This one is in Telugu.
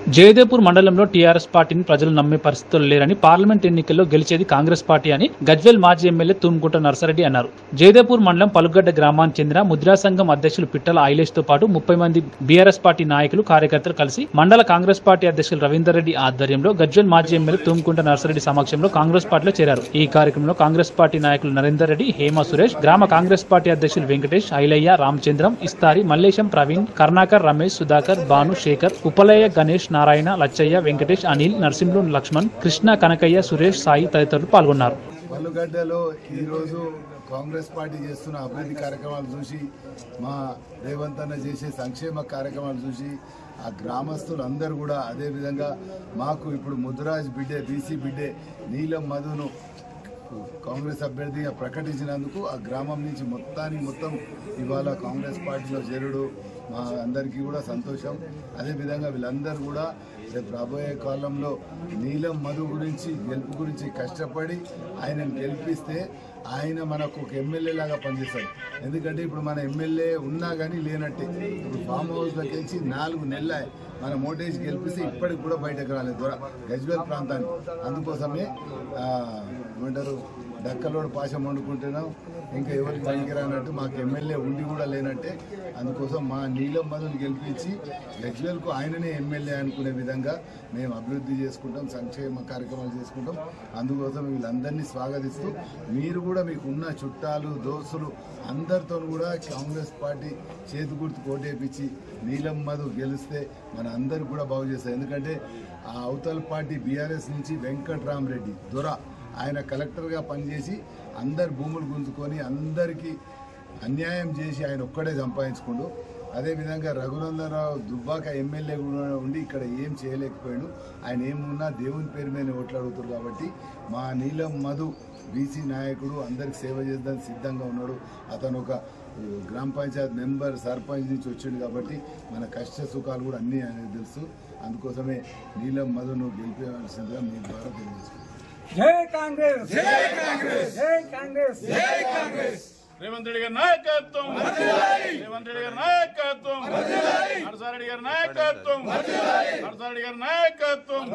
జయదేపూర్ మండలంలో టీఆర్ఎస్ పార్టీని ప్రజలు నమ్మే పరిస్థితులు లేరని, పార్లమెంట్ ఎన్నికల్లో గెలిచేది కాంగ్రెస్ పార్టీ అని గజ్వేల్ మాజీ ఎమ్మెల్యే తుమ్కుంట నర్సారెడ్డి అన్నారు. జయదేపూర్ మండలం పలుగడ్డ గ్రామానికి చెందిన ముద్రా సంఘం అధ్యక్షులు పిట్టల ఐలేష్ తో పాటు 30 మంది బీఆర్ఎస్ పార్టీ నాయకులు, కార్యకర్తలు కలిసి మండల కాంగ్రెస్ పార్టీ అధ్యక్షులు రవీందర్ రెడ్డి ఆధ్వర్యంలో గజ్వేల్ మాజీ ఎమ్మెల్యే తుమ్కుంట నర్సారెడ్డి సమక్షంలో కాంగ్రెస్ పార్టీలో చేరారు. ఈ కార్యక్రమంలో కాంగ్రెస్ పార్టీ నాయకులు నరేందర్ రెడ్డి, హేమ సురేష్, గ్రామ కాంగ్రెస్ పార్టీ అధ్యక్షులు వెంకటేష్, ఐలయ్య, రామచంద్రం, ఇస్తారి, మల్లేశం, ప్రవీణ్, కర్ణాకర్, రమేష్, సుధాకర్, భాను, శేఖర్, ఉపలయ్య, గణేష్, నారాయణ, లచ్చయ్య, వెంకటేష్, అనిల్, నర్సింహులు, లక్ష్మణ్, కృష్ణ, కనకయ్య, సురేష్, సాయి తదితరులు పాల్గొన్నారు. పల్లుగడ్డలో ఈరోజు కాంగ్రెస్ పార్టీ చేస్తున్న అభివృద్ధి కార్యక్రమాలు చూసి, మా రేవంత్ అన్న చేసే సంక్షేమ కార్యక్రమాలు చూసి ఆ గ్రామస్తులు అందరూ కూడా అదేవిధంగా మాకు ఇప్పుడు ముద్రాజ్ బిడ్డే, బీసీ బిడ్డే నీలం మధును కాంగ్రెస్ అభ్యర్థిగా ప్రకటించినందుకు ఆ గ్రామం నుంచి మొత్తం ఇవాళ కాంగ్రెస్ పార్టీలో చేరుడు మా అందరికీ కూడా సంతోషం. అదేవిధంగా వీళ్ళందరూ కూడా రేపు రాబోయే కాలంలో నీలం మధు గురించి, గెలుపు గురించి కష్టపడి ఆయనను గెలిపిస్తే ఆయన మనకు ఒక ఎమ్మెల్యే లాగా పనిచేస్తాడు. ఎందుకంటే ఇప్పుడు మన ఎమ్మెల్యే ఉన్నా కానీ లేనట్టే. ఇప్పుడు ఫామ్ హౌస్లోకి వచ్చి 4 నెలలు మన మోటేజ్ గెలిపిస్తే ఇప్పటికి కూడా బయటకు రాలేదు గజ్వేల్ ప్రాంతానికి. అందుకోసమే ఏమంటారు, డక్కలోడు పాశం వండుకుంటున్నాం, ఇంకా ఎవరికి పనికిరానట్టు మాకు ఎమ్మెల్యే ఉండి కూడా లేనట్టే. అందుకోసం మా నీలం మధుని గెలిపించి గజ్వేల్కు ఆయననే ఎమ్మెల్యే అనుకునే విధంగా మేము అభివృద్ధి చేసుకుంటాం, సంక్షేమ కార్యక్రమాలు చేసుకుంటాం. అందుకోసం వీళ్ళందరినీ స్వాగతిస్తూ మీరు కూడా మీకు ఉన్న చుట్టాలు, దోస్తులు అందరితో కూడా కాంగ్రెస్ పార్టీ చేతి గుర్తు కోటేపించి నీలం మధు గెలిస్తే మన అందరికి కూడా బాగు చేస్తారు. ఎందుకంటే ఆ అవతల పార్టీ బీఆర్ఎస్ నుంచి వెంకట్రామరెడ్డి దొర ఆయన కలెక్టర్గా పనిచేసి అందరి భూములు గుంజుకొని అందరికీ అన్యాయం చేసి ఆయన ఒక్కడే సంపాదించుకుంటూ, అదేవిధంగా రఘునందనరావు దుబ్బాక ఎమ్మెల్యే కూడా ఉండి ఇక్కడ ఏం చేయలేకపోయాడు. ఆయన ఏమున్నా దేవుని పేరు మీద ఓట్లు అడుగుతారు. కాబట్టి మా నీలం మధు బీసీ నాయకుడు, అందరికి సేవ చేద్దానికి సిద్ధంగా ఉన్నాడు. అతను ఒక గ్రామ పంచాయత్ మెంబర్, సర్పంచ్ నుంచి వచ్చాడు. కాబట్టి మన కష్ట సుఖాలు కూడా అన్నీ ఆయనకు తెలుసు. అందుకోసమే నీలం మధును గెలిపేయాల్సిందిగా మీ ద్వారా తెలియజేసుకుంటాం. జై కాంగ్రెస్, జై కాంగ్రెస్, జై కాంగ్రెస్, జై కాంగ్రెస్. రేవంత్ రెడ్డి గారి నాయకత్వం, రేవంత్ రెడ్డి గారి నాయకత్వం, నర్సారెడ్డి గారి నాయకత్వం, నర్సారెడ్డి గారి నాయకత్వం.